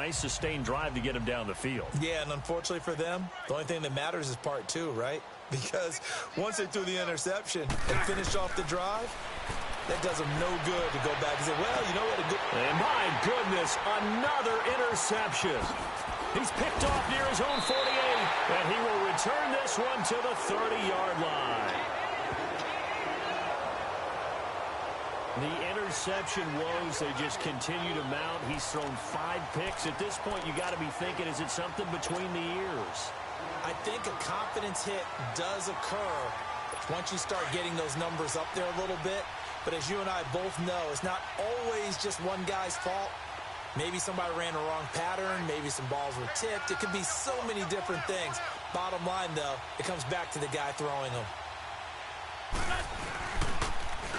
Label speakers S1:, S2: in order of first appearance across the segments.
S1: nice sustained drive to get him down the field.
S2: Yeah, and unfortunately for them, the only thing that matters is part two, right? Because once they threw the interception and finished off the drive, that does them no good to go back and say, well, you know what?
S1: And my goodness, another interception. He's picked off near his own 48, and he will return this one to the 30-yard line. The interception woes, they just continue to mount. He's thrown 5 picks. At this point, you got to be thinking, is it something between the ears?
S2: I think a confidence hit does occur once you start getting those numbers up there a little bit. But as you and I both know, it's not always just one guy's fault. Maybe somebody ran the wrong pattern. Maybe some balls were tipped. It could be so many different things. Bottom line, though, it comes back to the guy throwing them.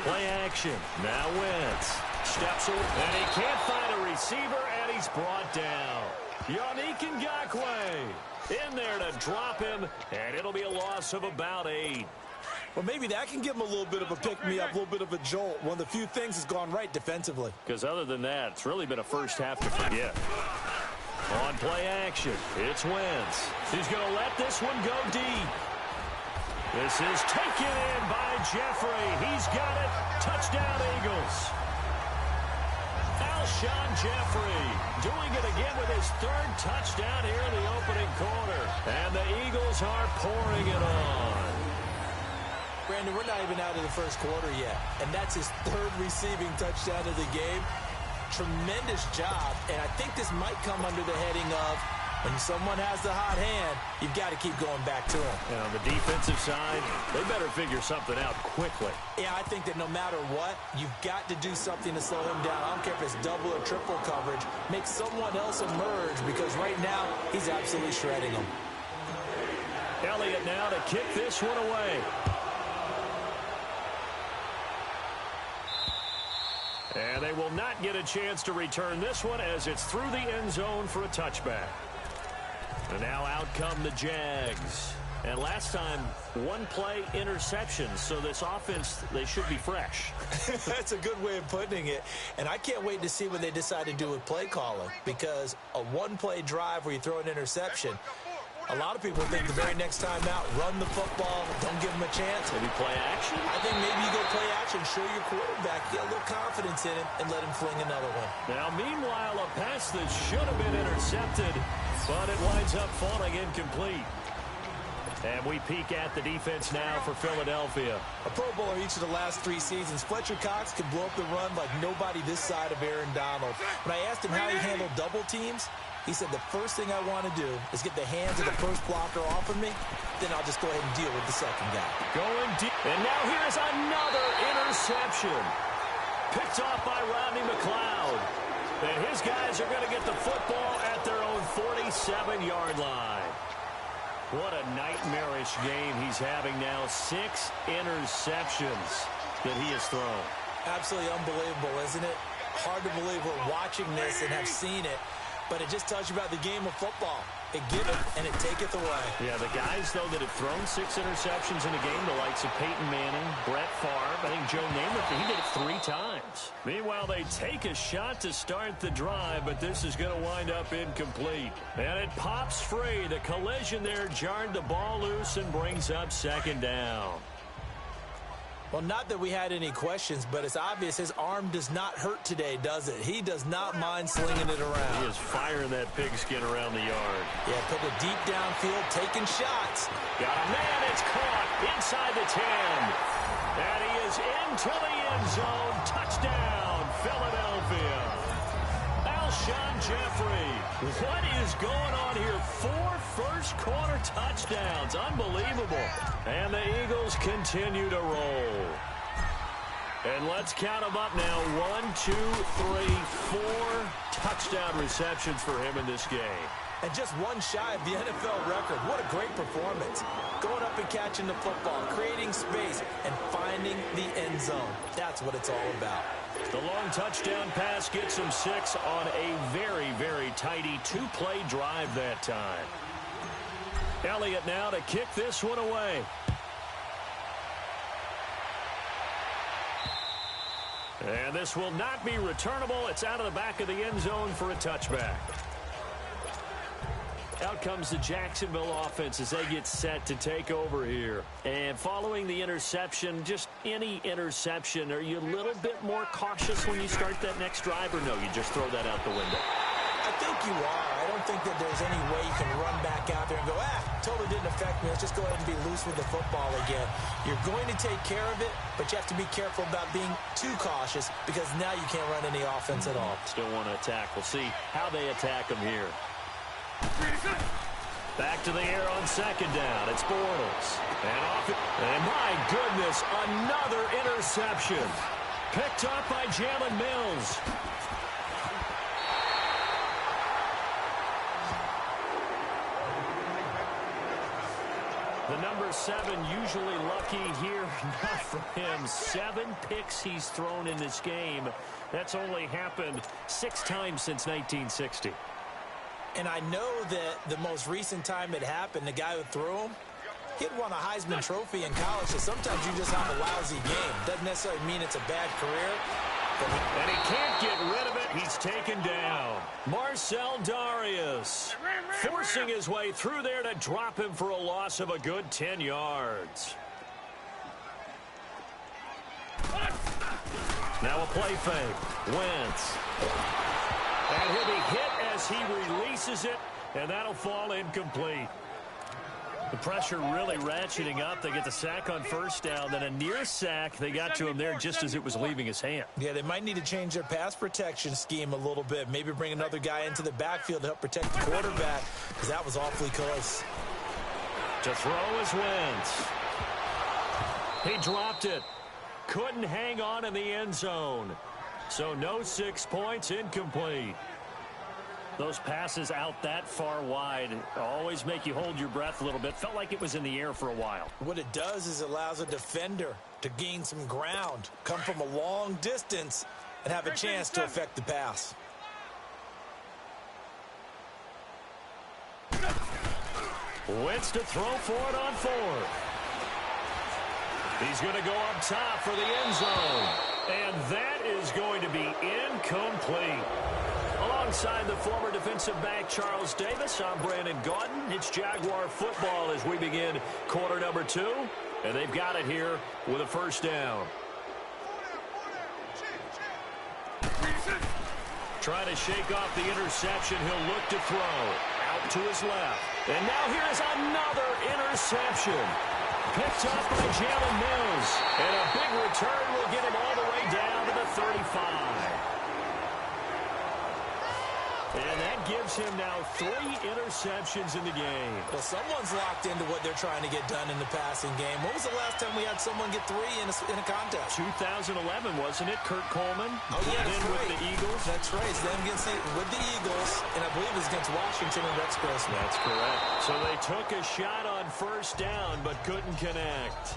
S1: Play action. Now Wentz steps away, and he can't find a receiver, and he's brought down. Yannick Ngakoue in there to drop him, and it'll be a loss of about 8.
S2: Well, maybe that can give him a little bit of a pick-me-up, a little bit of a jolt. One of the few things has gone right defensively.
S1: Because other than that, it's really been a first half to forget. On play action, it's Wentz. He's going to let this one go deep. This is taken in by Jeffrey. He's got it. Touchdown, Eagles. Alshon Jeffrey doing it again with his 3rd touchdown here in the opening quarter. And the Eagles are pouring it on.
S2: Brandon, we're not even out of the first quarter yet, and that's his 3rd receiving touchdown of the game. Tremendous job, and I think this might come under the heading of when someone has the hot hand, you've got to keep going back to him.
S1: And on the defensive side, they better figure something out quickly.
S2: Yeah, I think that no matter what, you've got to do something to slow him down. I don't care if it's double or triple coverage. Make someone else emerge, because right now, he's absolutely shredding them.
S1: Elliott now to kick this one away. And they will not get a chance to return this one as it's through the end zone for a touchback. And now out come the Jags. And last time, 1-play interceptions. So this offense, they should be fresh.
S2: That's a good way of putting it. And I can't wait to see what they decide to do with play calling. Because a 1-play drive where you throw an interception, a lot of people think the very next time out, run the football, don't give them a chance.
S1: Maybe play action?
S2: I think maybe you go play action, show your quarterback, get a little confidence in him, and let him fling another one.
S1: Now, meanwhile, a pass that should have been intercepted, but it winds up falling incomplete. And we peek at the defense now for Philadelphia.
S2: A Pro Bowler each of the last 3 seasons. Fletcher Cox could blow up the run like nobody this side of Aaron Donald. When I asked him how he handled double teams, he said the first thing I want to do is get the hands of the first blocker off of me, then I'll just go ahead and deal with the second guy.
S1: Going deep. And now here's another interception. Picked off by Rodney McLeod. And his guys are going to get the football at their own 47-yard line. What a nightmarish game he's having now. 6 interceptions that he has thrown.
S2: Absolutely unbelievable, isn't it? Hard to believe we're watching this and have seen it. But it just tells you about the game of football. It giveth and it taketh away.
S1: Yeah, the guys, though, that have thrown 6 interceptions in a game, the likes of Peyton Manning, Brett Favre, I think Joe Namath, he did it 3 times. Meanwhile, they take a shot to start the drive, but this is going to wind up incomplete. And it pops free. The collision there jarred the ball loose and brings up 2nd down.
S2: Well, not that we had any questions, but it's obvious his arm does not hurt today, does it? He does not mind slinging it around.
S1: He is firing that pigskin around the yard.
S2: Yeah, put it deep downfield, taking shots.
S1: Got a man, it's caught inside the 10. And he is into the end zone. Touchdown, Philadelphia. Alshon Jeffrey. What is going on here? 4 first-quarter touchdowns. Unbelievable. And the Eagles continue to roll. And let's count them up now. 1, 2, 3, 4 touchdown receptions for him in this game.
S2: And just one shy of the NFL record. What a great performance. Going up and catching the football, creating space, and finding the end zone. That's what it's all about.
S1: The long touchdown pass gets him 6 on a very, very tidy 2-play drive that time. Elliott now to kick this one away. And this will not be returnable. It's out of the back of the end zone for a touchback. Out comes the Jacksonville offense as they get set to take over here. And following the interception, just any interception, are you a little bit more cautious when you start that next drive, or no, you just throw that out the window?
S2: I think you are. I don't think that there's any way you can run back out there and go, totally didn't affect me. Let's just go ahead and be loose with the football again. You're going to take care of it, but you have to be careful about being too cautious because now you can't run any offense at all.
S1: Still want to attack. We'll see how they attack them here. Back to the air on second down. It's Bortles. And my goodness, another interception. Picked up by Jalen Mills. The number 7 usually lucky here. Not for him. 7 picks he's thrown in this game. That's only happened 6 times since 1960.
S2: And I know that the most recent time it happened, the guy who threw him, he'd won a Heisman Trophy in college, so sometimes you just have a lousy game. Doesn't necessarily mean it's a bad career.
S1: And he can't get rid of it. He's taken down. Marcell Dareus forcing his way through there to drop him for a loss of a good 10 yards. Now a play fake. Wentz. And he'll be hit as he releases it, and that'll fall incomplete. The pressure really ratcheting up. They get the sack on first down, then a near sack. They got to him there just as it was leaving his hand.
S2: Yeah, they might need to change their pass protection scheme a little bit. Maybe bring another guy into the backfield to help protect the quarterback, because that was awfully close.
S1: To throw is Wentz. He dropped it. Couldn't hang on in the end zone. So no 6 points, incomplete. Those passes out that far wide always make you hold your breath a little bit. Felt like it was in the air for a while.
S2: What it does is it allows a defender to gain some ground, come from a long distance, and have a chance to affect the pass.
S1: Wentz to throw for it on 4th. He's going to go up top for the end zone. And that is going to be incomplete. Alongside the former defensive back Charles Davis, I'm Brandon Gaudin. It's Jaguar football as we begin quarter number 2. And they've got it here with a first down. Trying to shake off the interception. He'll look to throw. Out to his left. And now here's another interception. Picked up by Jalen Mills. And a big return will get him all the way down to the 35. And that gives him now 3 interceptions in the game.
S2: Well, someone's locked into what they're trying to get done in the passing game. When was the last time we had someone get 3 in a contest?
S1: 2011, wasn't it? Kurt Coleman.
S2: Oh, yeah, that's right.
S1: With the Eagles.
S2: That's right. It's them with the Eagles, and I believe it's against Washington and Rex Grossman.
S1: That's correct. So they took a shot on first down, but couldn't connect.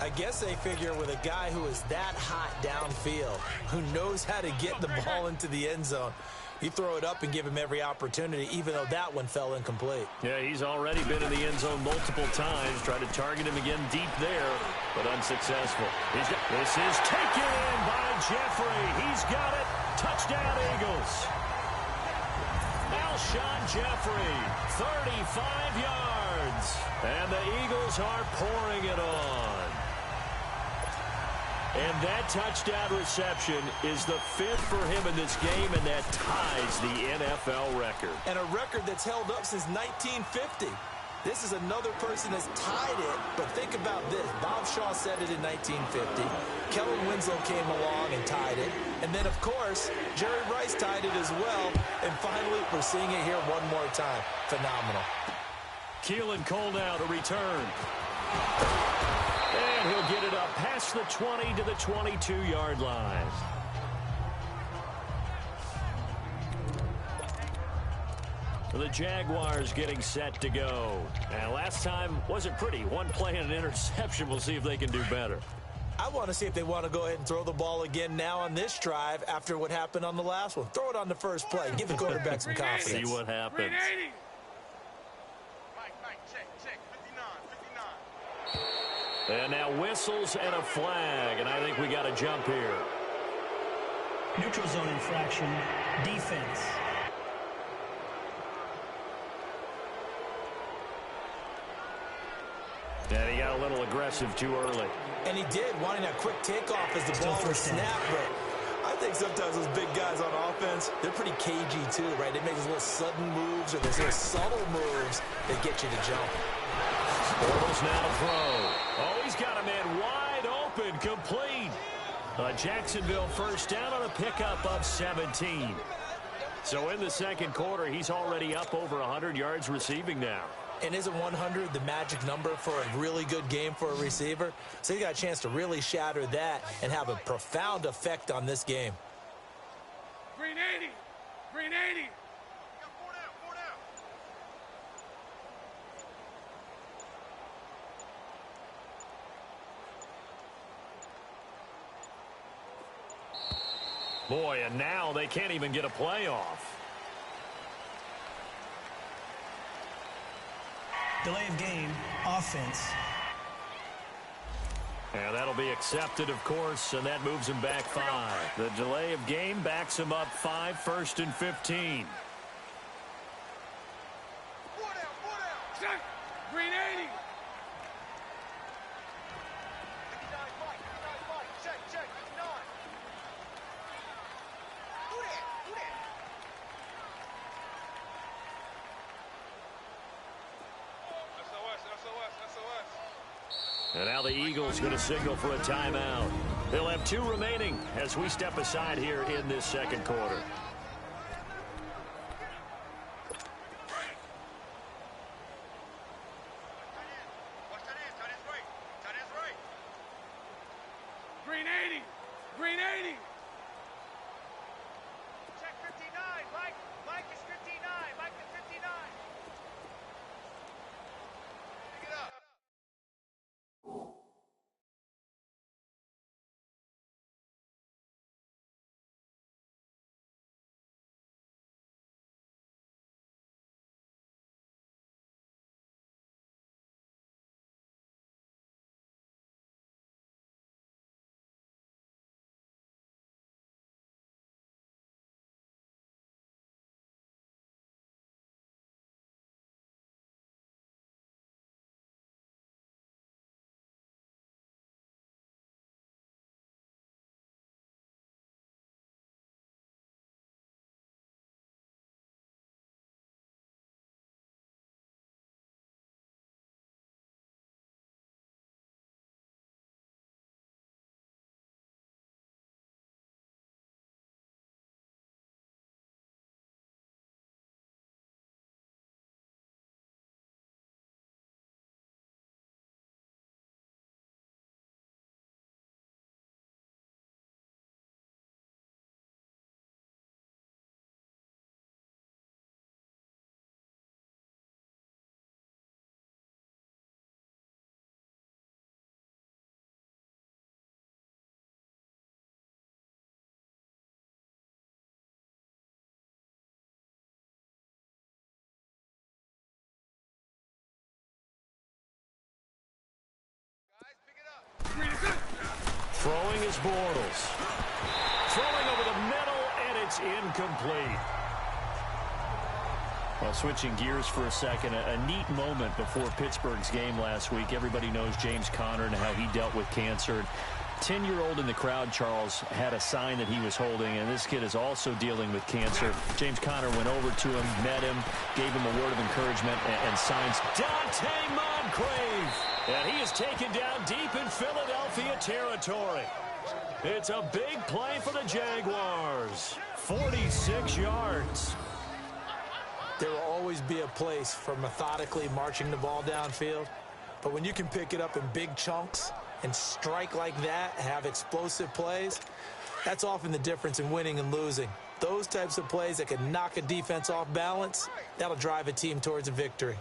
S2: I guess they figure with a guy who is that hot downfield, who knows how to get the ball into the end zone, you throw it up and give him every opportunity, even though that one fell incomplete.
S1: Yeah, he's already been in the end zone multiple times. Tried to target him again deep there, but unsuccessful. This is taken in by Jeffrey. He's got it. Touchdown, Eagles. Alshon Jeffrey, 35 yards. And the Eagles are pouring it on. And that touchdown reception is the 5th for him in this game, and that ties the NFL record.
S2: And a record that's held up since 1950. This is another person that's tied it, but think about this. Bob Shaw said it in 1950. Kellen Winslow came along and tied it. And then, of course, Jerry Rice tied it as well. And finally, we're seeing it here one more time. Phenomenal.
S1: Keelan Cole now to return. And he'll get it up past the 20 to the 22-yard line. The Jaguars getting set to go. And last time wasn't pretty. One play and an interception. We'll see if they can do better.
S2: I want to see if they want to go ahead and throw the ball again now on this drive after what happened on the last one. Throw it on the first play. Give the quarterback some confidence.
S1: See what happens. And now whistles and a flag, and I think we got a jump here.
S3: Neutral zone infraction, defense.
S1: And he got a little aggressive too early.
S2: And he did, wanting that quick takeoff as the ball was snapped. But I think sometimes those big guys on offense, they're pretty cagey too, right? They make those little sudden moves or those little subtle moves that get you to jump.
S1: Bortles now to throw. Oh, he's got a man wide open, complete. A Jacksonville first down on a pickup of 17. So in the second quarter, he's already up over 100 yards receiving now.
S2: And isn't 100 the magic number for a really good game for a receiver? So he got a chance to really shatter that and have a profound effect on this game.
S3: Green 80. Green 80.
S1: Boy, and now they can't even get a playoff.
S4: Delay of game, offense.
S1: And that'll be accepted, of course, and that moves him back 5. The delay of game backs him up 5, 1st and 15.
S3: Check. Green 80.
S1: And now the Eagles going to signal for a timeout. They'll have 2 remaining as we step aside here in this second quarter.
S3: Green 80. Green 80. Check 59. Mike is 59. Mike is 59. Pick it up.
S1: Throwing is Bortles. Throwing over the middle, and it's incomplete. Well, switching gears for a second, a neat moment before Pittsburgh's game last week. Everybody knows James Conner and how he dealt with cancer. 10-year-old in the crowd, Charles, had a sign that he was holding, and this kid is also dealing with cancer. James Conner went over to him, met him, gave him a word of encouragement, and signs Dante Moncrief. And he is taken down deep in Philadelphia territory. It's a big play for the Jaguars. 46 yards.
S2: There will always be a place for methodically marching the ball downfield. But when you can pick it up in big chunks and strike like that, have explosive plays, that's often the difference in winning and losing. Those types of plays that can knock a defense off balance, that'll drive a team towards a victory.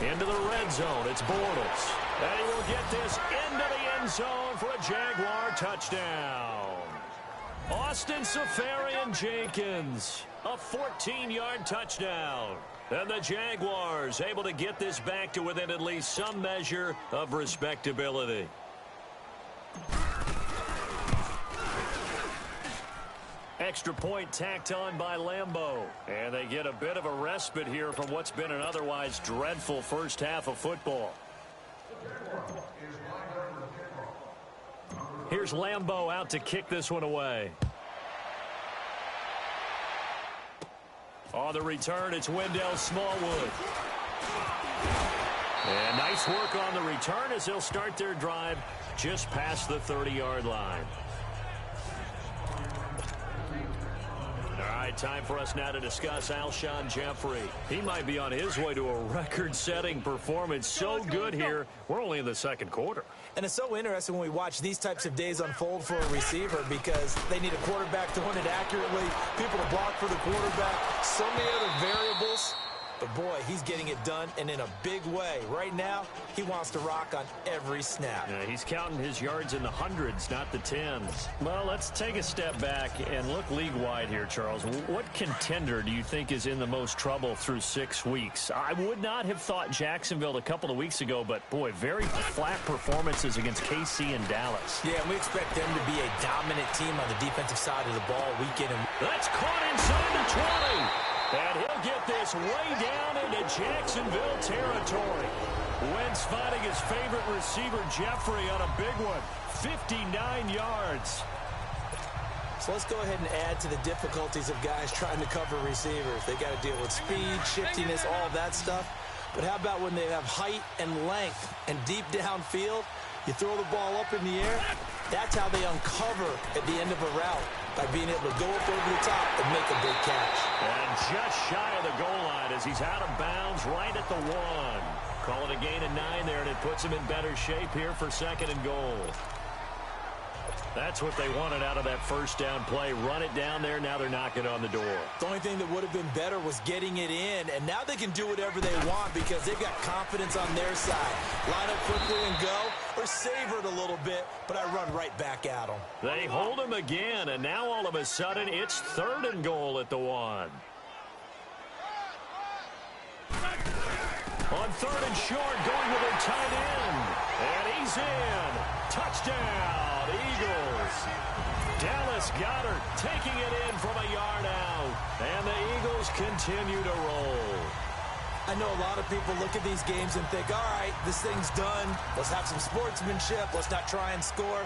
S1: Into the red zone, it's Bortles. And he will get this into the end zone for a Jaguar touchdown. Austin Seferian-Jenkins, a 14-yard touchdown. And the Jaguars able to get this back to within at least some measure of respectability. extra point tacked on by Lambeau. And they get a bit of a respite here from what's been an otherwise dreadful first half of football. Here's Lambeau out to kick this one away. On the return, it's Wendell Smallwood. And nice work on the return as they'll start their drive just past the 30-yard line. All right, time for us now to discuss Alshon Jeffrey. He might be on his way to a record-setting performance. So good here. We're only in the second quarter.
S2: And it's so interesting when we watch these types of days unfold for a receiver because they need a quarterback throwing it accurately, people to block for the quarterback, so many other variables. But, boy, he's getting it done, and in a big way. Right now, he wants to rock on every snap.
S1: Yeah, he's counting his yards in the hundreds, not the tens. Well, let's take a step back and look league-wide here, Charles. What contender do you think is in the most trouble through 6 weeks? I would not have thought Jacksonville a couple of weeks ago, but, boy, very flat performances against KC and Dallas.
S2: Yeah, and we expect them to be a dominant team on the defensive side of the ball week in and
S1: that's caught inside the 20. And he'll get this way down into Jacksonville territory. Wentz finding his favorite receiver, Jeffrey, on a big one. 59 yards.
S2: So let's go ahead and add to the difficulties of guys trying to cover receivers. They got to deal with speed, shiftiness, all of that stuff. But how about when they have height and length and deep downfield? You throw the ball up in the air. That's how they uncover at the end of a route, by being able to go up over the top and make a big catch.
S1: And just shy of the goal line as he's out of bounds right at the 1. Call it a gain of 9 there, and it puts him in better shape here for 2nd and goal. That's what they wanted out of that first down play. Run it down there. Now they're knocking on the door.
S2: The only thing that would have been better was getting it in, and now they can do whatever they want because they've got confidence on their side. Line up quickly and go, or savor it a little bit, but I run right back at them.
S1: They hold him again, and now all of a sudden it's 3rd and goal at the 1. On 3rd and short, going with their tight end. And he's in. Touchdown, Eagles. Dallas Goedert taking it in from a yard out. And the Eagles continue to roll.
S2: I know a lot of people look at these games and think, all right, this thing's done. Let's have some sportsmanship. Let's not try and score.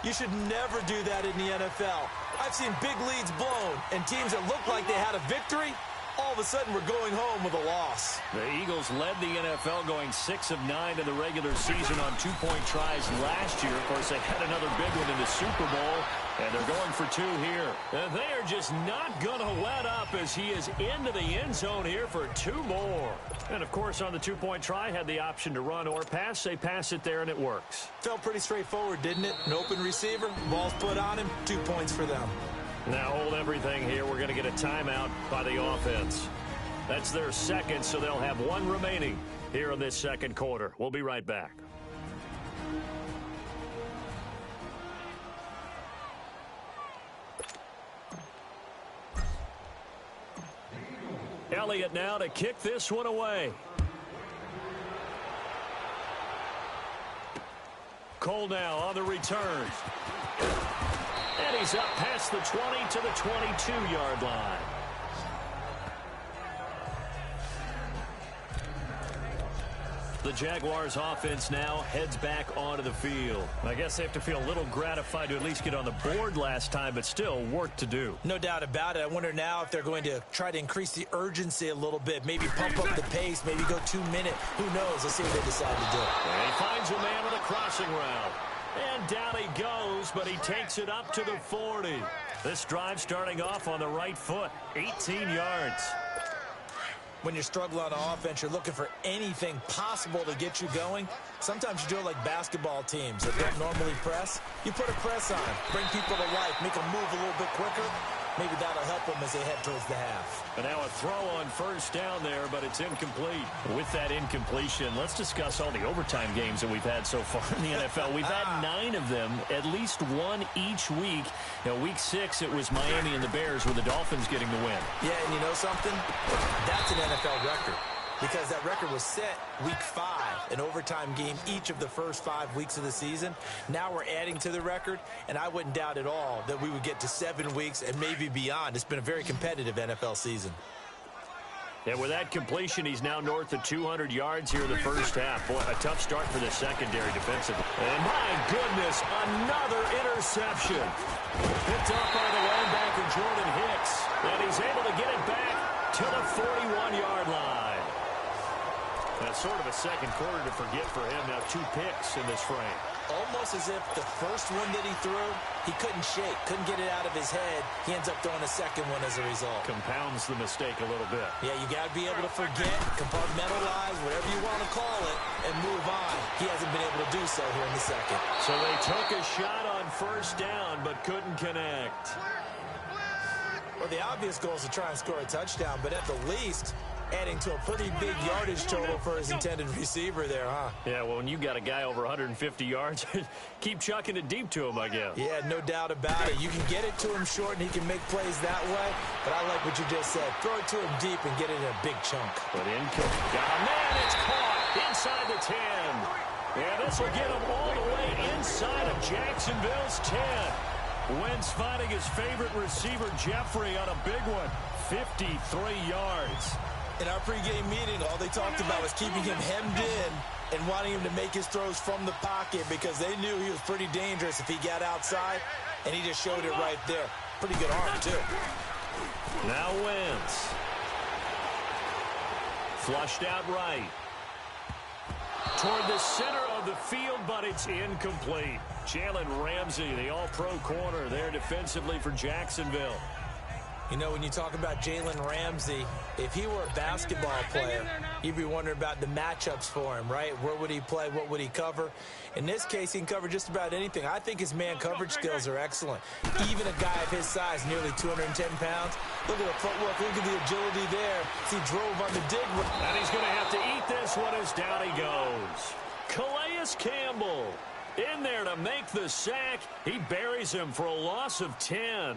S2: You should never do that in the NFL. I've seen big leads blown, and teams that looked like they had a victory, all of a sudden we're going home with a loss.
S1: The Eagles led the NFL going 6 of 9 in the regular season on 2-point tries last year. Of course, they had another big one in the Super Bowl, and they're going for 2 here. And they are just not going to let up as he is into the end zone here for 2 more. And, of course, on the 2-point try, had the option to run or pass. They pass it there, and it works.
S2: Felt pretty straightforward, didn't it? An open receiver, ball's put on him, 2 points for them.
S1: Now hold everything here. We're going to get a timeout by the offense. That's their second, so they'll have 1 remaining here in this second quarter. We'll be right back. Elliott now to kick this one away. Cole now on the return. And he's up past the 20 to the 22-yard line. The Jaguars offense now heads back onto the field. I guess they have to feel a little gratified to at least get on the board last time, but still work to do.
S2: No doubt about it. I wonder now if they're going to try to increase the urgency a little bit, maybe pump up the pace, maybe go 2 minute. Who knows? Let's see what they decide to do.
S1: And he finds a man with a crossing route. And down he goes, but he takes it up to the 40. This drive starting off on the right foot, 18 yards.
S2: When you're struggling on offense, you're looking for anything possible to get you going. Sometimes you do it like basketball teams that don't normally press. You put a press on, bring people to life, make them move a little bit quicker. Maybe that'll help them as they head towards the half.
S1: And now a throw on first down there, but it's incomplete. With that incompletion, let's discuss all the overtime games that we've had so far in the NFL. We've had 9 of them, at least 1 each week. Now, week 6, it was Miami and the Bears with the Dolphins getting the win.
S2: Yeah, and you know something? That's an NFL record. because that record was set week 5, an overtime game each of the first 5 weeks of the season. Now we're adding to the record, and I wouldn't doubt at all that we would get to 7 weeks and maybe beyond. It's been a very competitive NFL season.
S1: And with that completion, he's now north of 200 yards here in the first half. Boy, a tough start for the secondary defensively. And my goodness, another interception. Picked up by the linebacker, Jordan Hicks. And he's able to get it back to the 41-yard line. That's sort of a second quarter to forget for him. Now 2 picks in this frame.
S2: Almost as if the first one that he threw, he couldn't shake, couldn't get it out of his head. He ends up throwing a second one as a result.
S1: Compounds the mistake a little bit.
S2: Yeah, you got to be able to forget, compartmentalize, whatever you want to call it, and move on. He hasn't been able to do so here in the second.
S1: So they took a shot on first down, but couldn't connect.
S2: Well, the obvious goal is to try and score a touchdown, but at the least, adding to a pretty big yardage total for his intended receiver there, huh?
S1: Yeah, well, when you got a guy over 150 yards, keep chucking it deep to him, I guess.
S2: Yeah, no doubt about it. You can get it to him short, and he can make plays that way, but I like what you just said. Throw it to him deep and get it in a big chunk.
S1: But man, it's caught inside the 10. Yeah, this will get him all the way inside of Jacksonville's 10. Wentz finding his favorite receiver, Jeffrey, on a big one. 53 yards.
S2: In our pregame meeting, all they talked about was keeping him hemmed in and wanting him to make his throws from the pocket because they knew he was pretty dangerous if he got outside, and he just showed it right there. Pretty good arm, too.
S1: Now Wentz. Flushed out right. Toward the center of the field, but it's incomplete. Jalen Ramsey, the all-pro corner there defensively for Jacksonville.
S2: You know, when you talk about Jalen Ramsey, if he were a basketball player, you'd be wondering about the matchups for him, right? Where would he play? What would he cover? In this case, he can cover just about anything. I think his man coverage skills are excellent. Even a guy of his size, nearly 210 pounds. Look at the footwork. Look at the agility there. He drove on the dig.
S1: And he's going to have to eat this one as down he goes. Calais Campbell in there to make the sack. He buries him for a loss of 10.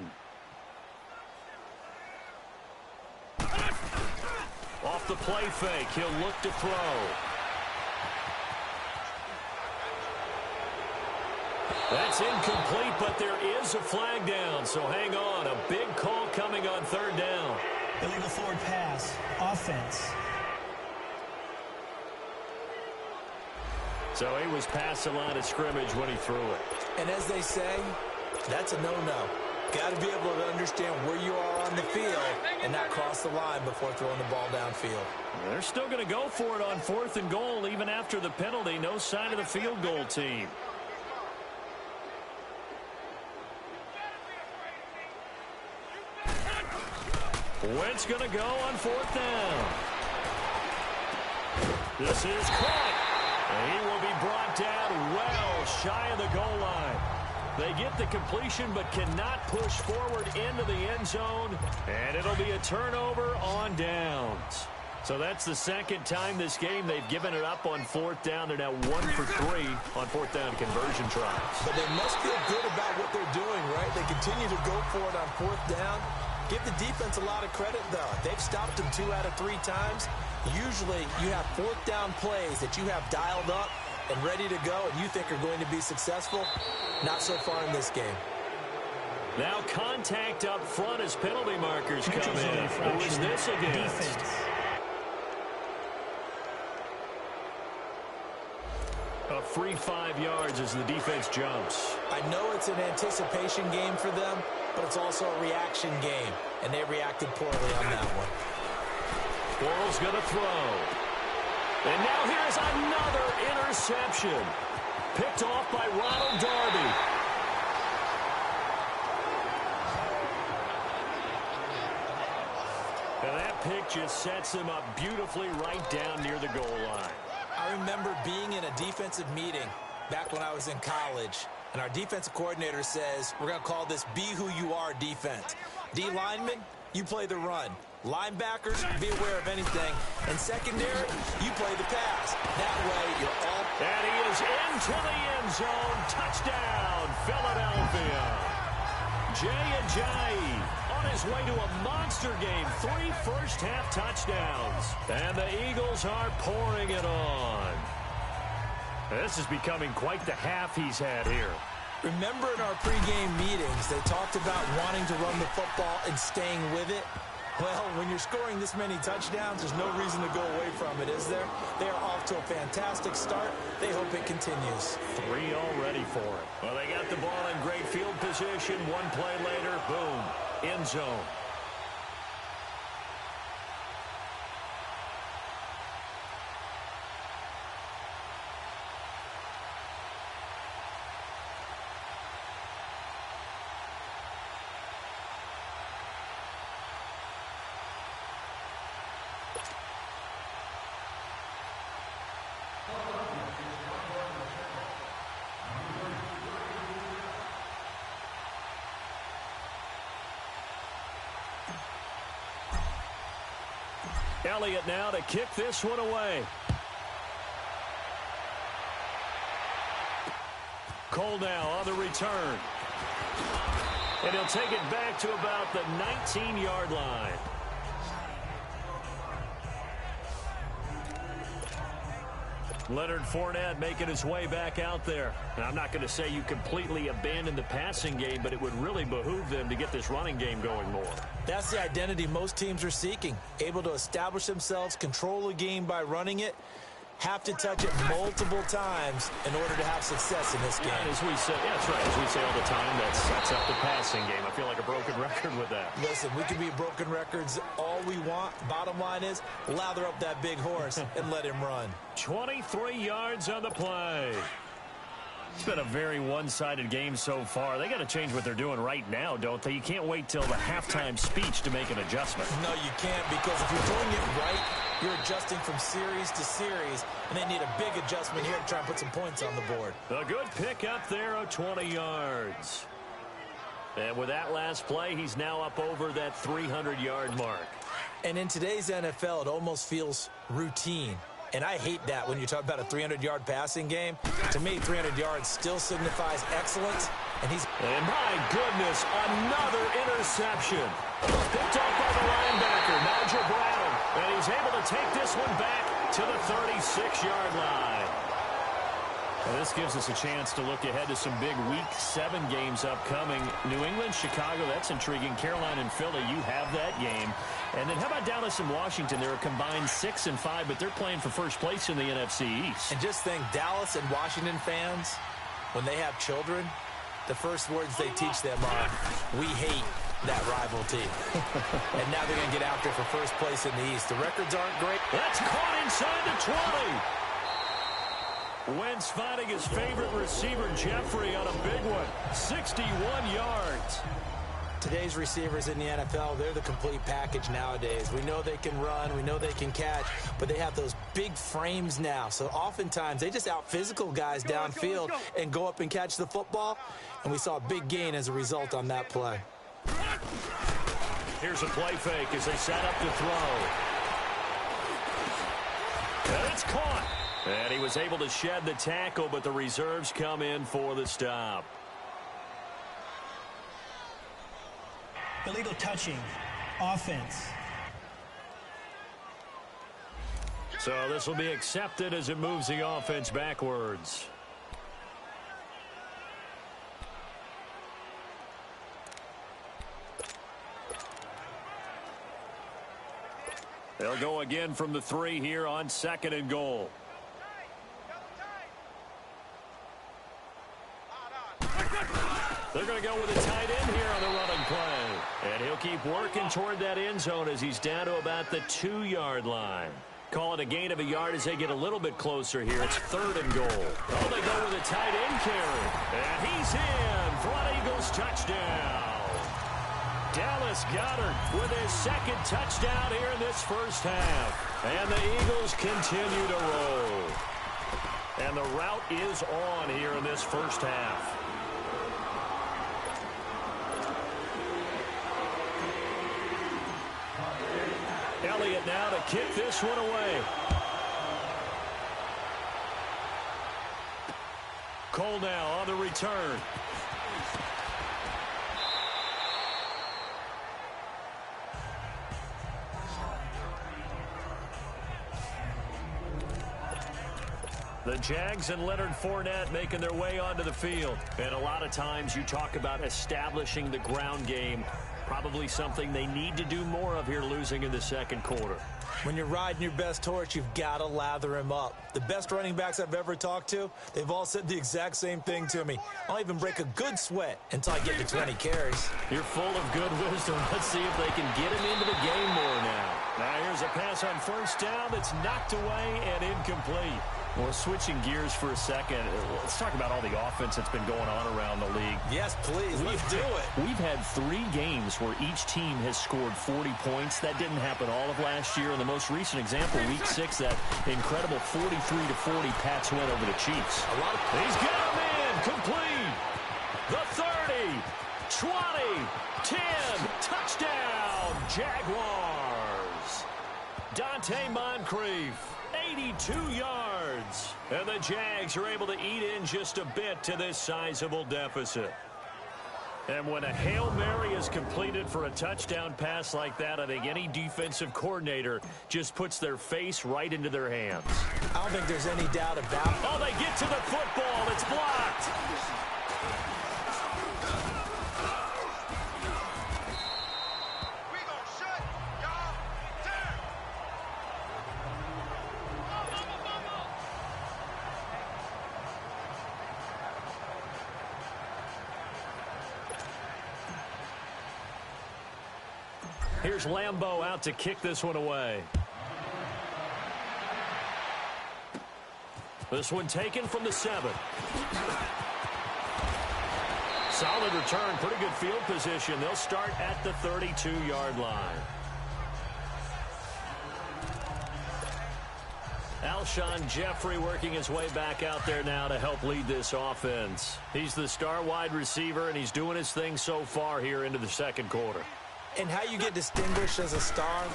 S1: Off the play fake, he'll look to throw. That's incomplete, but there is a flag down, so hang on. A big call coming on third down.
S4: Illegal forward pass. Offense.
S1: So he was past the line of scrimmage when he threw it.
S2: And as they say, that's a no-no. Got to be able to understand where you are on the field and not cross the line before throwing the ball downfield.
S1: They're still going to go for it on 4th and goal even after the penalty. No sign of the field goal team. Wentz going to go on 4th down. This is caught. And he will be brought down well shy of the goal line. They get the completion but cannot push forward into the end zone, and it'll be a turnover on downs. So that's the second time this game they've given it up on 4th down. They're now 1 for 3 on 4th down conversion tries.
S2: But they must feel good about what they're doing, right? They continue to go for it on 4th down. Give the defense a lot of credit, though. They've stopped them 2 out of 3 times. Usually you have 4th down plays that you have dialed up and ready to go and you think are going to be successful. Not so far in this game.
S1: Now contact up front as penalty markers come in. Who is this against?
S4: Defense.
S1: A free 5 yards as the defense jumps.
S2: I know it's an anticipation game for them, but it's also a reaction game, and they reacted poorly on that one.
S1: Bortles going to throw. And now here's another interception. Picked off by Ronald Darby. And that pick just sets him up beautifully right down near the goal line.
S2: I remember being in a defensive meeting back when I was in college, and our defensive coordinator says, we're going to call this Be Who You Are defense. D linemen, you play the run. Linebackers, be aware of anything. And secondary, you play the pass. That way, you're all...
S1: And he is into the end zone. Touchdown, Philadelphia. Jay Ajayi on on his way to a monster game. 3 first-half touchdowns. And the Eagles are pouring it on. This is becoming quite the half he's had here.
S2: Remember in our pregame meetings, they talked about wanting to run the football and staying with it? Well, when you're scoring this many touchdowns, there's no reason to go away from it, is there? They are off to a fantastic start. They hope it continues.
S1: 3 already for it. Well, they got the ball in great field position. 1 play later, boom, end zone. Elliott now to kick this one away. Cole now on the return. And he'll take it back to about the 19-yard line. Leonard Fournette making his way back out there. And I'm not going to say you completely abandon the passing game, but it would really behoove them to get this running game going more.
S2: That's the identity most teams are seeking. Able to establish themselves, control the game by running it, have to touch it multiple times in order to have success in this game.
S1: Yeah, as we say, yeah, that's right. As we say all the time, that sets up the passing game. I feel like a broken record with that.
S2: Listen, we can be broken records all we want. Bottom line is, lather up that big horse and let him run.
S1: 23 yards on the play. It's been a very one-sided game so far. They got to change what they're doing right now, don't they? You can't wait till the halftime speech to make an adjustment.
S2: No, you can't, because if you're doing it right, you're adjusting from series to series, and they need a big adjustment here to try and put some points on the board.
S1: A good pick up there of 20 yards. And with that last play, he's now up over that 300-yard mark.
S2: And in today's NFL, it almost feels routine. And I hate that when you talk about a 300-yard passing game. To me, 300 yards still signifies excellence. And
S1: my goodness, another interception. Picked off by the linebacker, Nigel Brown. And he's able to take this one back to the 36-yard line. Well, this gives us a chance to look ahead to some big Week 7 games upcoming. New England, Chicago, that's intriguing. Carolina and Philly, you have that game. And then how about Dallas and Washington? They're a combined 6-5, but they're playing for first place in the NFC East.
S2: And just think, Dallas and Washington fans, when they have children, the first words they teach them are, we hate that rival team. And now they're going to get after for first place in the East. The records aren't great.
S1: That's caught inside the 20. Wentz finding his favorite receiver, Jeffrey, on a big one. 61 yards.
S2: Today's receivers in the NFL, they're the complete package nowadays. We know they can run, we know they can catch, but they have those big frames now. So oftentimes they just out-physical guys downfield and go up and catch the football. And we saw a big gain as a result on that play.
S1: Here's a play fake as they set up to throw. And it's caught. And he was able to shed the tackle, but the reserves come in for the stop.
S4: Illegal touching. Offense.
S1: So this will be accepted as it moves the offense backwards. They'll go again from the 3 here on 2nd and goal. They're going to go with a tight end here on the running play. And he'll keep working toward that end zone as he's down to about the 2-yard line. Call it a gain of a yard as they get a little bit closer here. It's 3rd and goal. Oh, they go with a tight end carry. And he's in for an Eagles touchdown. Dallas Goedert with his 2nd touchdown here in this first half. And the Eagles continue to roll. And the route is on here in this first half. Elliott now to kick this one away. Cole now on the return. The Jags and Leonard Fournette making their way onto the field. And a lot of times you talk about establishing the ground game. Probably something they need to do more of here losing in the second quarter.
S2: When you're riding your best horse, you've got to lather him up. The best running backs I've ever talked to, they've all said the exact same thing to me. I'll even break a good sweat until I get to 20 carries.
S1: You're full of good wisdom. Let's see if they can get him into the game more now. Now here's a pass on first down that's knocked away and incomplete. Well, switching gears for a second, let's talk about all the offense that's been going on around the league.
S2: Yes, please. Let's do it.
S1: We've had 3 games where each team has scored 40 points. That didn't happen all of last year. And the most recent example, Week 6, that incredible 43-40 Pats win over the Chiefs. He's got him in. Complete. The 30, 20, 10. Touchdown, Jaguars. Dante Moncrief. 82 yards. And the Jags are able to eat in just a bit to this sizable deficit. And when a Hail Mary is completed for a touchdown pass like that, I think any defensive coordinator just puts their face right into their hands.
S2: I don't think there's any doubt about it.
S1: Oh, they get to the football. It's blocked. Here's Lambeau out to kick this one away. This one taken from the 7. Solid return, pretty good field position. They'll start at the 32-yard line. Alshon Jeffrey working his way back out there now to help lead this offense. He's the star wide receiver, and he's doing his thing so far here into the second quarter.
S2: And how you get distinguished as a star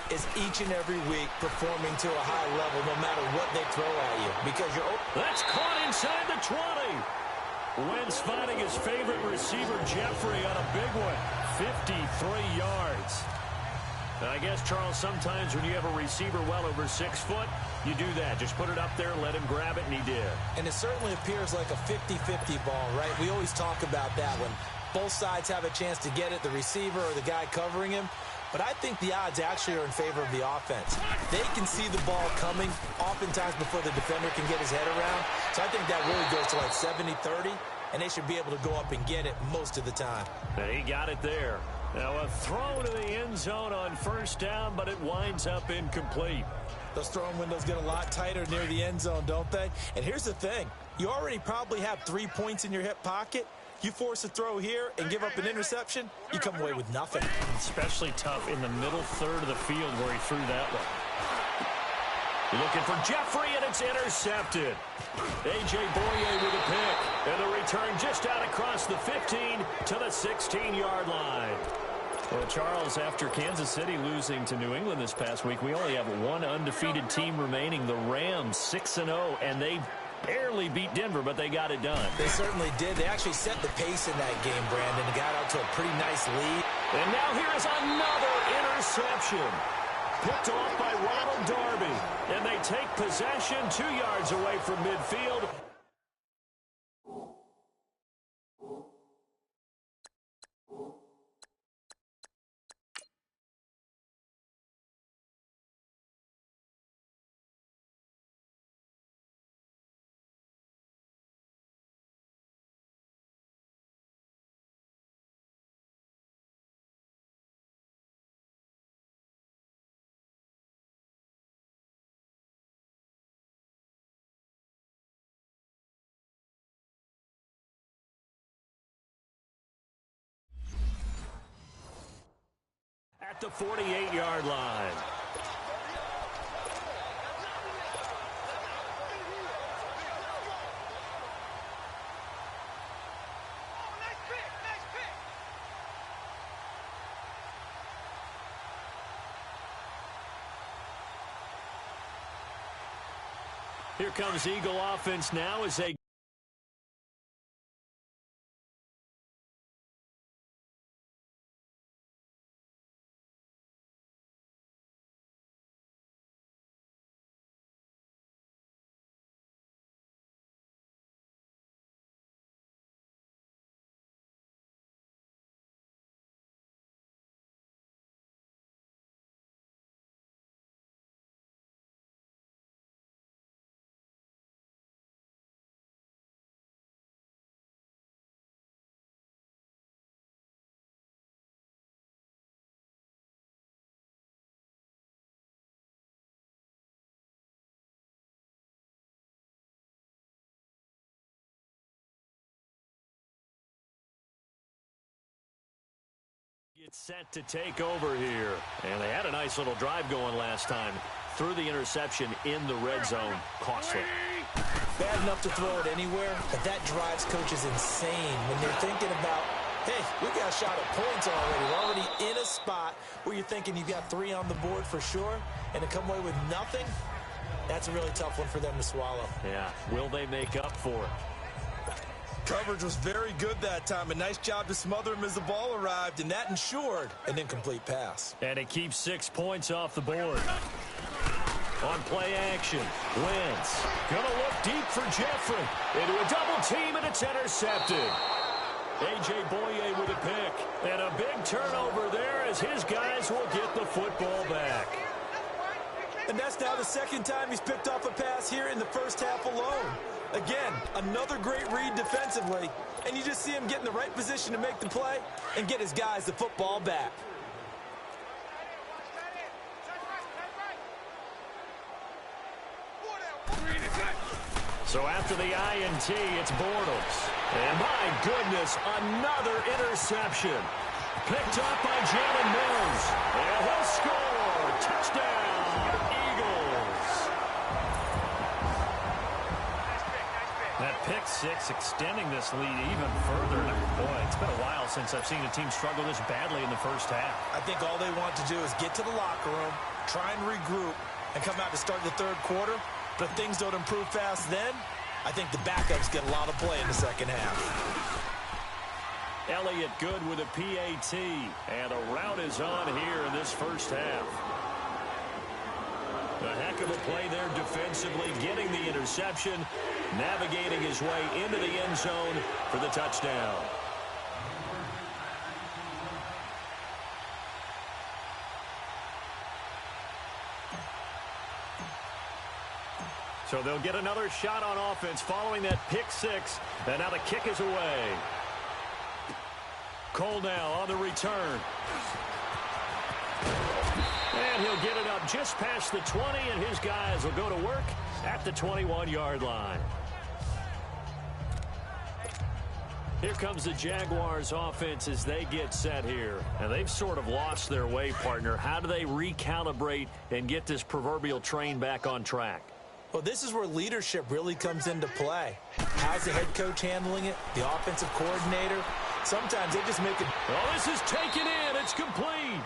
S2: is each and every week performing to a high level no matter what they throw at you. Because you're...
S1: That's caught inside the 20. Wentz finding his favorite receiver, Jeffrey, on a big one. 53 yards. I guess, Charles, sometimes when you have a receiver well over 6 foot, you do that. Just put it up there, let him grab it, and he did.
S2: And it certainly appears like a 50-50 ball, right? We always talk about that one. Both sides have a chance to get it, the receiver or the guy covering him. But I think the odds actually are in favor of the offense. They can see the ball coming oftentimes before the defender can get his head around. So I think that really goes to like 70-30, and they should be able to go up and get it most of the time.
S1: He got it there. Now a throw to the end zone on first down, but it winds up incomplete.
S2: Those throwing windows get a lot tighter near the end zone, don't they? And here's the thing. You already probably have 3 points in your hip pocket. You force a throw here and give up an interception, you come away with nothing.
S1: Especially tough in the middle third of the field where he threw that one. Looking for Jeffrey, and it's intercepted. A.J. Boye with a pick. And the return just out across the 15 to the 16-yard line. Well, Charles, after Kansas City losing to New England this past week, we only have one undefeated team remaining, the Rams, 6-0, and they barely beat Denver, but they got it done.
S2: They certainly did. They actually set the pace in that game, Brandon. They got out to a pretty nice lead.
S1: And now here is another interception. Picked off by Ronald Darby. And they take possession 2 yards away from midfield. At the 48-yard line. Here comes Eagle offense now as they Set to take over here. And they had a nice little drive going last time. Threw the interception in the red zone. Costly.
S2: Bad enough to throw it anywhere, but that drives coaches insane when they're thinking about, hey, we got a shot at points already. We're already in a spot where you're thinking you've got 3 on the board for sure, and to come away with nothing, that's a really tough one for them to swallow.
S1: Yeah, will they make up for it?
S2: Coverage was very good that time. A nice job to smother him as the ball arrived, and that ensured an incomplete pass.
S1: And it keeps 6 points off the board. On play action, Wentz gonna look deep for Jeffrey. Into a double team, and it's intercepted. A.J. Boye with a pick. And a big turnover there as his guys will get the football back.
S2: And that's now the second time he's picked off a pass here in the first half alone. Again, another great read defensively, and you just see him get in the right position to make the play and get his guys the football back.
S1: So after the INT, it's Bortles. And my goodness, another interception. Picked up by Jalen Mills. And he'll score. Touchdown, Eagles. That pick six extending this lead even further. Boy, it's been a while since I've seen a team struggle this badly in the first half.
S2: I think all they want to do is get to the locker room, try and regroup, and come out to start the third quarter. But if things don't improve fast then, I think the backups get a lot of play in the second half.
S1: Elliott good with a PAT. And a rout is on here in this first half. A heck of a play there defensively, getting the interception, navigating his way into the end zone for the touchdown. So they'll get another shot on offense following that pick six. And now the kick is away. Cole now on the return. And he'll get it up just past the 20, and his guys will go to work at the 21-yard line. Here comes the Jaguars offense as they get set here. And they've sort of lost their way, partner. How do they recalibrate and get this proverbial train back on track?
S2: Well, this is where leadership really comes into play. How's the head coach handling it? The offensive coordinator? Sometimes they just make it.
S1: Oh, this is taken in. It's complete.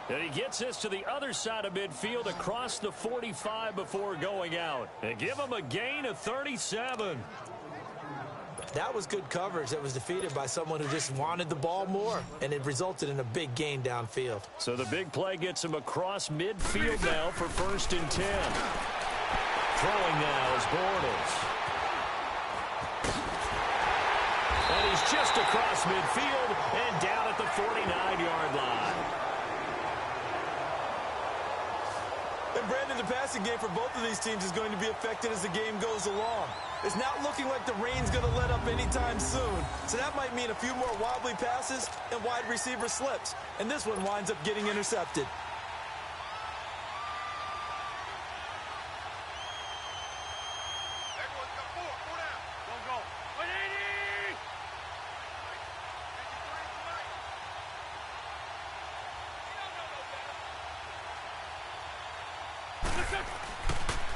S1: And he gets this to the other side of midfield across the 45 before going out. And give him a gain of 37.
S2: That was good coverage that was defeated by someone who just wanted the ball more, and it resulted in a big gain downfield.
S1: So the big play gets him across midfield now for 1st and 10. Throwing now is Bortles. And he's just across midfield and down at the 49-yard line.
S2: And Brandon, the passing game for both of these teams is going to be affected as the game goes along. It's not looking like the rain's going to let up anytime soon. So that might mean a few more wobbly passes and wide receiver slips. And this one winds up getting intercepted.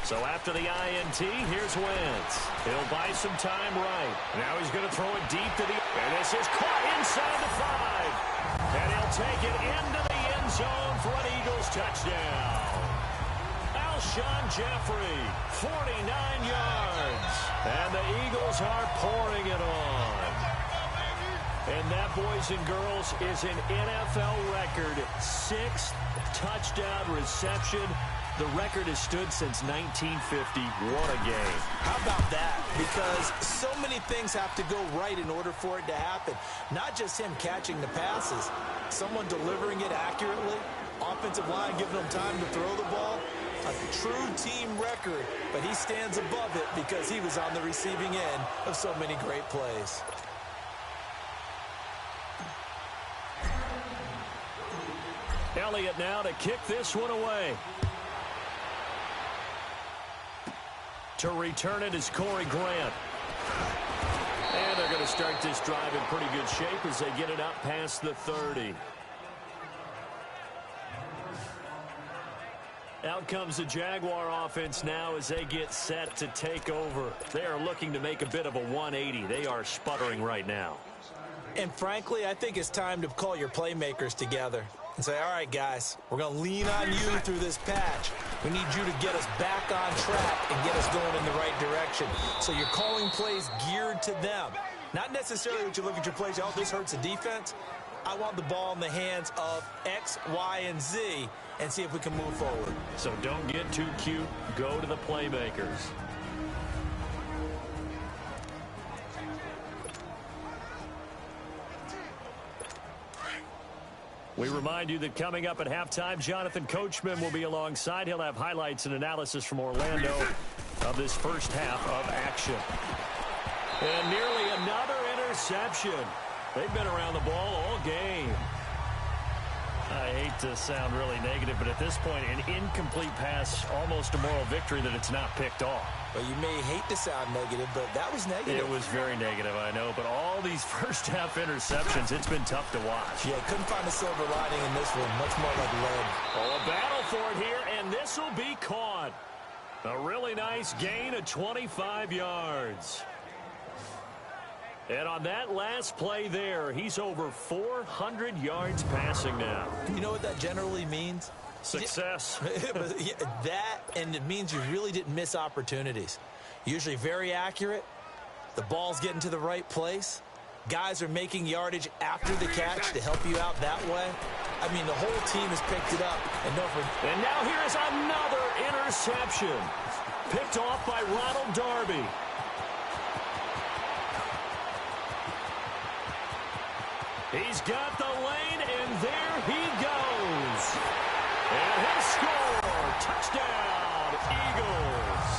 S1: So after the INT, here's Wentz. He'll buy some time right. Now he's going to throw it deep to the... And this is caught inside the 5. And he'll take it into the end zone for an Eagles touchdown. Alshon Jeffrey, 49 yards. And the Eagles are pouring it on. And that, boys and girls, is an NFL record 6th touchdown reception. The record has stood since 1950. What a game.
S2: How about that? Because so many things have to go right in order for it to happen. Not just him catching the passes. Someone delivering it accurately. Offensive line giving him time to throw the ball. A true team record. But he stands above it because he was on the receiving end of so many great plays.
S1: Elliott now to kick this one away. To return it is Corey Grant. And they're going to start this drive in pretty good shape as they get it up past the 30. Out comes the Jaguar offense now as they get set to take over. They are looking to make a bit of a 180. They are sputtering right now.
S2: And frankly, I think it's time to call your playmakers together and say, all right, guys, we're going to lean on you through this patch. We need you to get us back on track and get us going in the right direction. So you're calling plays geared to them. Not necessarily what you look at your plays, oh, this hurts the defense. I want the ball in the hands of X, Y, and Z and see if we can move forward.
S1: So don't get too cute. Go to the playmakers. We remind you that coming up at halftime, Jonathan Coachman will be alongside. He'll have highlights and analysis from Orlando of this first half of action. And nearly another interception. They've been around the ball all game. I hate to sound really negative, but at this point, an incomplete pass, almost a moral victory that it's not picked off.
S2: Well, you may hate to sound negative, but that was negative.
S1: It was very negative, I know, but all these first-half interceptions, it's been tough to watch.
S2: Yeah, couldn't find a silver lining in this one. Much more like lead.
S1: Oh, a battle for it here, and this will be caught. A really nice gain of 25 yards. And on that last play there, he's over 400 yards passing now.
S2: You know what that generally means?
S1: Success.
S2: That, and it means you really didn't miss opportunities. Usually very accurate. The ball's getting to the right place. Guys are making yardage after the catch to help you out that way. I mean, the whole team has picked it up.
S1: And now here's another interception. Picked off by Ronald Darby. He's got the lane, and there he goes. And he'll score. Touchdown, Eagles.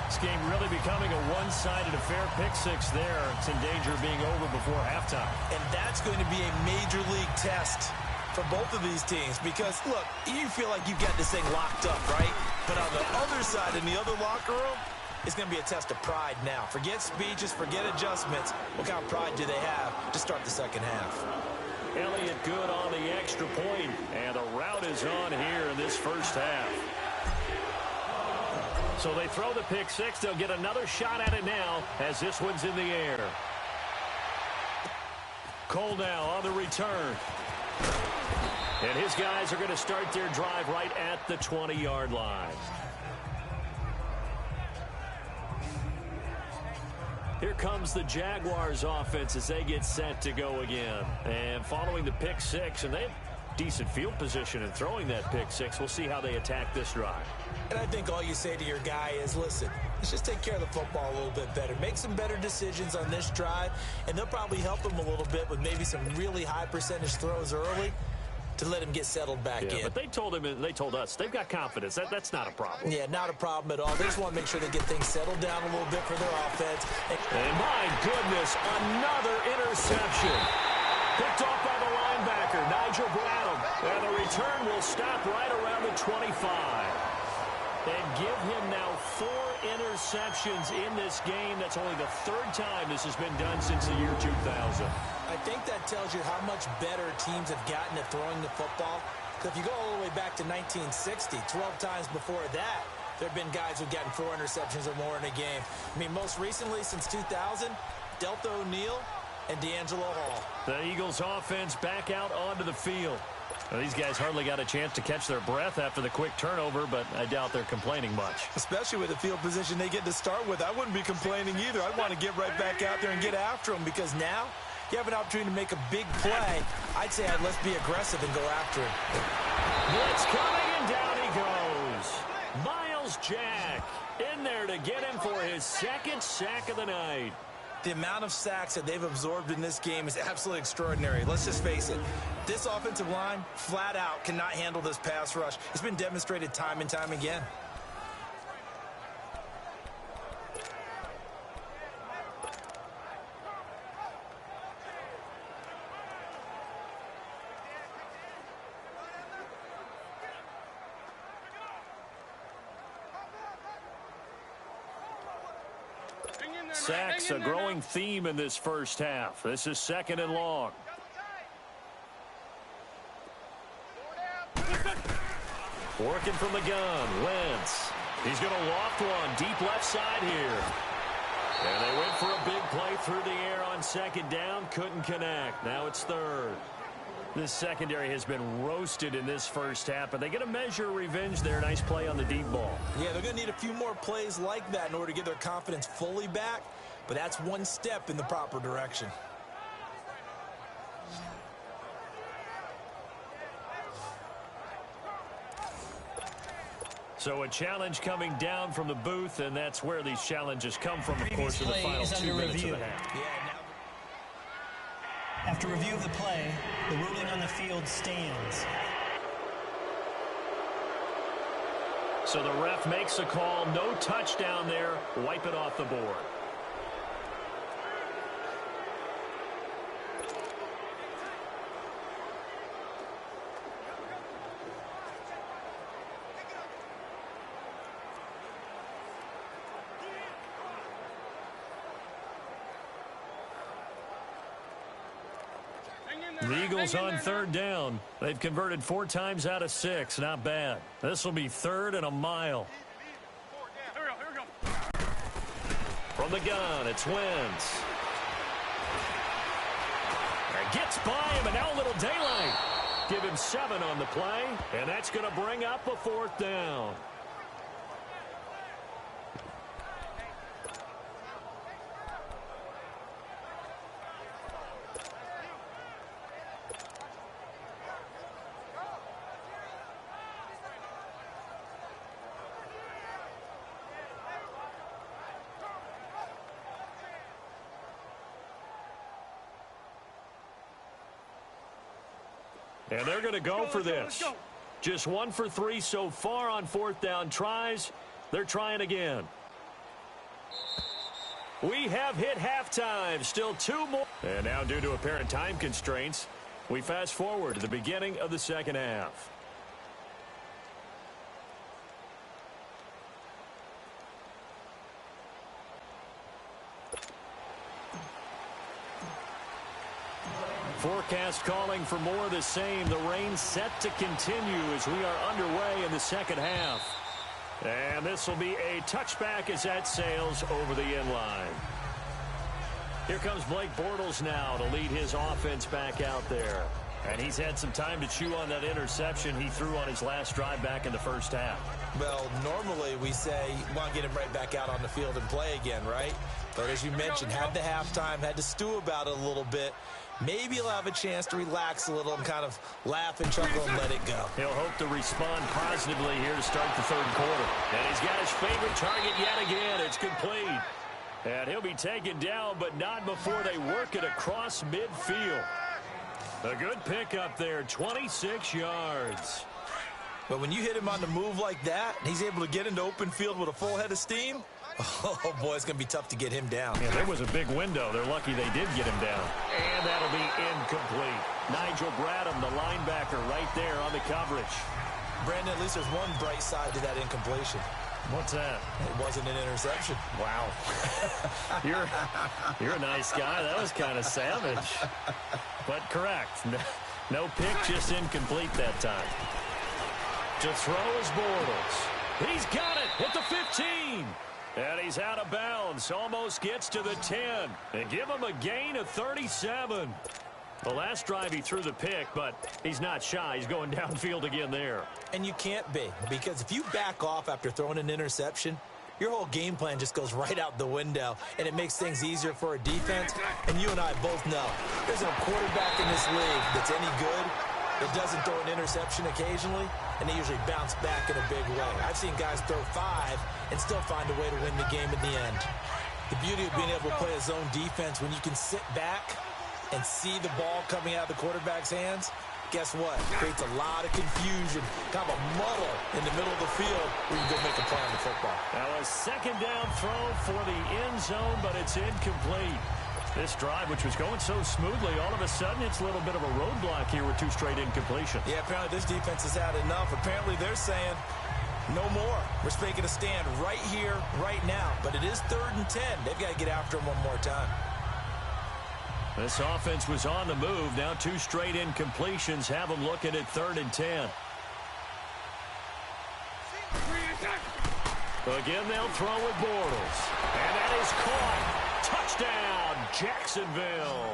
S1: This game really becoming a one-sided affair. Pick six there. It's in danger of being over before halftime.
S2: And that's going to be a major league test for both of these teams because, look, you feel like you've got this thing locked up, right? But on the other side, in the other locker room, it's going to be a test of pride now. Forget speeches, forget adjustments. What kind of pride do they have to start the second half?
S1: Elliott good on the extra point, and the route is on here in this first half. So they throw the pick six. They'll get another shot at it now as this one's in the air. Cole now on the return. And his guys are going to start their drive right at the 20-yard line. Here comes the Jaguars offense as they get set to go again. And following the pick six, and they have decent field position in throwing that pick six. We'll see how they attack this drive.
S2: And I think all you say to your guy is, listen, let's just take care of the football a little bit better. Make some better decisions on this drive, and they'll probably help him a little bit with maybe some really high percentage throws early to let him get settled back in.
S1: But they told us they've got confidence. That's not a problem.
S2: Yeah, not a problem at all. They just want to make sure they get things settled down a little bit for their offense.
S1: And my goodness, another interception. Picked off by the linebacker, Nigel Bradham. And the return will stop right around the 25. And give him now 4 interceptions in this game. That's only the 3rd time this has been done since the year 2000.
S2: I think that tells you how much better teams have gotten at throwing the football. Because if you go all the way back to 1960, 12 times before that, there have been guys who've gotten 4 interceptions or more in a game. I mean, most recently, since 2000, Delta O'Neal and D'Angelo Hall.
S1: The Eagles offense back out onto the field. Well, these guys hardly got a chance to catch their breath after the quick turnover, but I doubt they're complaining much.
S2: Especially with the field position they get to start with. I wouldn't be complaining either. I'd want to get right back out there and get after them because now you have an opportunity to make a big play. I'd say let's be aggressive and go after him.
S1: Blitz coming, and down he goes. Myles Jack in there to get him for his 2nd sack of the night.
S2: The amount of sacks that they've absorbed in this game is absolutely extraordinary. Let's just face it. This offensive line, flat out, cannot handle this pass rush. It's been demonstrated time and time again.
S1: Sacks, a growing theme in this first half. This is 2nd and long. Working from the gun, Wentz. He's going to loft one deep left side here. And they went for a big play through the air on second down. Couldn't connect. Now it's third. This secondary has been roasted in this first half, but they get a measure of revenge there. Nice play on the deep ball.
S2: Yeah, they're going to need a few more plays like that in order to get their confidence fully back, but that's one step in the proper direction.
S1: So a challenge coming down from the booth, and that's where these challenges come from, of course, in the final 2 minutes of the half.
S4: After review of the play, the ruling on the field stands.
S1: So the ref makes a call. No touchdown there. Wipe it off the board. The Eagles on third down. They've converted 4 times out of 6. Not bad. This will be 3rd and a mile. From the gun, it's Wentz. Gets by him, and now a little daylight. Give him 7 on the play, and that's going to bring up a 4th down. And they're going to go for this. Just 1 for 3 so far on 4th down tries. They're trying again. We have hit halftime. Still 2 more. And now, due to apparent time constraints, we fast forward to the beginning of the second half. Forecast calling for more of the same. The rain set to continue as we are underway in the second half. And this will be a touchback as that sails over the end line. Here comes Blake Bortles now to lead his offense back out there. And he's had some time to chew on that interception he threw on his last drive back in the first half.
S2: Well, normally we say, want to get him right back out on the field and play again, right? But as you mentioned, had the halftime, had to stew about it a little bit. Maybe he'll have a chance to relax a little and kind of laugh and chuckle and let it go.
S1: He'll hope to respond positively here to start the third quarter. And he's got his favorite target yet again. It's complete. And he'll be taken down, but not before they work it across midfield. A good pickup there, 26 yards.
S2: But when you hit him on the move like that, and he's able to get into open field with a full head of steam, oh, boy, it's going to be tough to get him down.
S1: Yeah, there was a big window. They're lucky they did get him down. And that'll be incomplete. Nigel Bradham, the linebacker, right there on the coverage.
S2: Brandon, at least there's one bright side to that incompletion.
S1: What's that?
S2: It wasn't an interception.
S1: Wow. You're a nice guy. That was kind of savage. But correct. No pick, just incomplete that time. To throw is Bortles. He's got it at the 15. And he's out of bounds. Almost gets to the 10. And give him a gain of 37. The last drive he threw the pick, but he's not shy. He's going downfield again there.
S2: And you can't be, because if you back off after throwing an interception, your whole game plan just goes right out the window, and it makes things easier for a defense. And you and I both know there's no quarterback in this league that's any good that doesn't throw an interception occasionally, and they usually bounce back in a big way. I've seen guys throw 5 and still find a way to win the game in the end. The beauty of being able to play a zone defense when you can sit back and see the ball coming out of the quarterback's hands, guess what? It creates a lot of confusion, kind of a muddle in the middle of the field where you go make a play on the football.
S1: Now a second down throw for the end zone, but it's incomplete. This drive, which was going so smoothly, all of a sudden it's a little bit of a roadblock here with 2 straight incompletions.
S2: Yeah, apparently this defense has had enough. Apparently they're saying, no more. We're making a stand right here, right now. But it is 3rd and 10. They've got to get after him one more time.
S1: This offense was on the move. Now 2 straight incompletions have them looking at 3rd and 10. Again, they'll throw with Bortles. And that is caught. Touchdown, Jacksonville.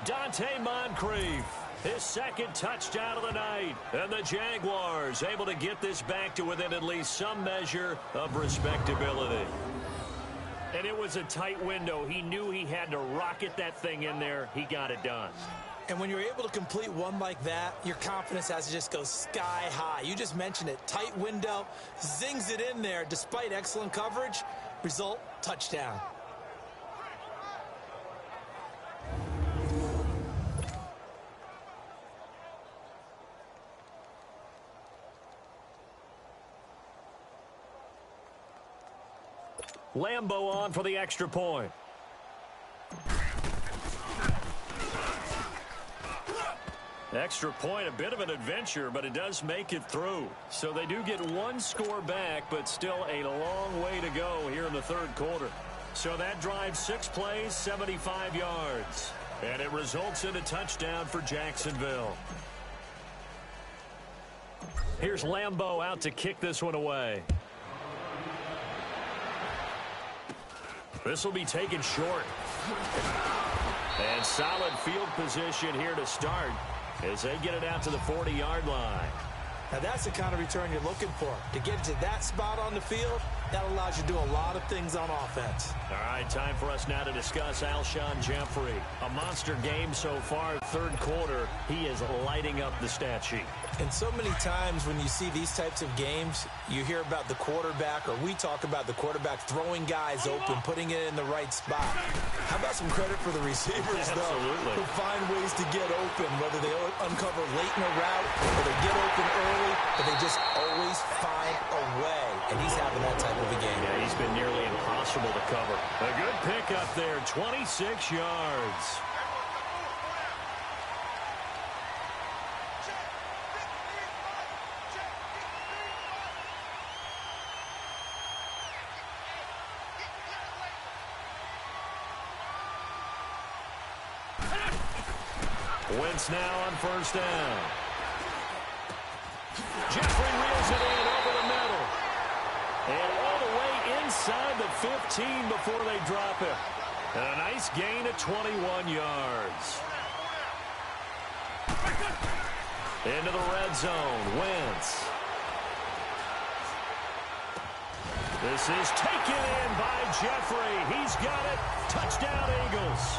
S1: Dante Moncrief, his second touchdown of the night. And the Jaguars able to get this back to within at least some measure of respectability. And it was a tight window. He knew he had to rocket that thing in there. He got it done.
S2: And when you're able to complete one like that, your confidence has to just go sky high. You just mentioned it. Tight window, zings it in there despite excellent coverage. Result, touchdown.
S1: Lambeau on for the extra point. Extra point, a bit of an adventure, but it does make it through. So they do get one score back, but still a long way to go here in the third quarter. So that drive, 6 plays, 75 yards. And it results in a touchdown for Jacksonville. Here's Lambeau out to kick this one away. This will be taken short. And solid field position here to start as they get it out to the 40-yard line.
S2: Now that's the kind of return you're looking for. To get to that spot on the field, that allows you to do a lot of things on offense.
S1: All right, time for us now to discuss Alshon Jeffrey. A monster game so far, third quarter. He is lighting up the stat sheet.
S2: And so many times when you see these types of games, you hear about the quarterback, or we talk about the quarterback throwing guys open, putting it in the right spot. How about some credit for the receivers, though, who find ways to get open, whether they uncover late in a route or they get open early, but they just always find a way. And he's having that type of a game.
S1: Yeah, he's been nearly impossible to cover. A good pickup there, 26 yards. Wentz now on first down. Jeffrey reels it in over the middle. And all the way inside the 15 before they drop him. And a nice gain of 21 yards. Into the red zone, Wentz. This is taken in by Jeffrey. He's got it. Touchdown, Eagles.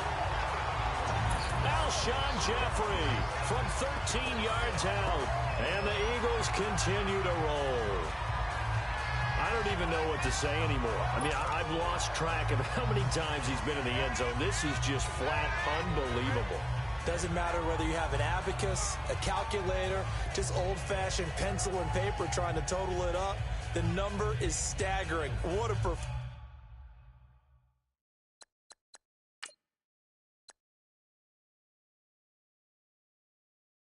S1: Alshon Jeffrey from 13 yards out. And the Eagles continue to roll. I don't even know what to say anymore. I mean, I've lost track of how many times he's been in the end zone. This is just flat unbelievable.
S2: Doesn't matter whether you have an abacus, a calculator, just old-fashioned pencil and paper trying to total it up. The number is staggering. What a performance.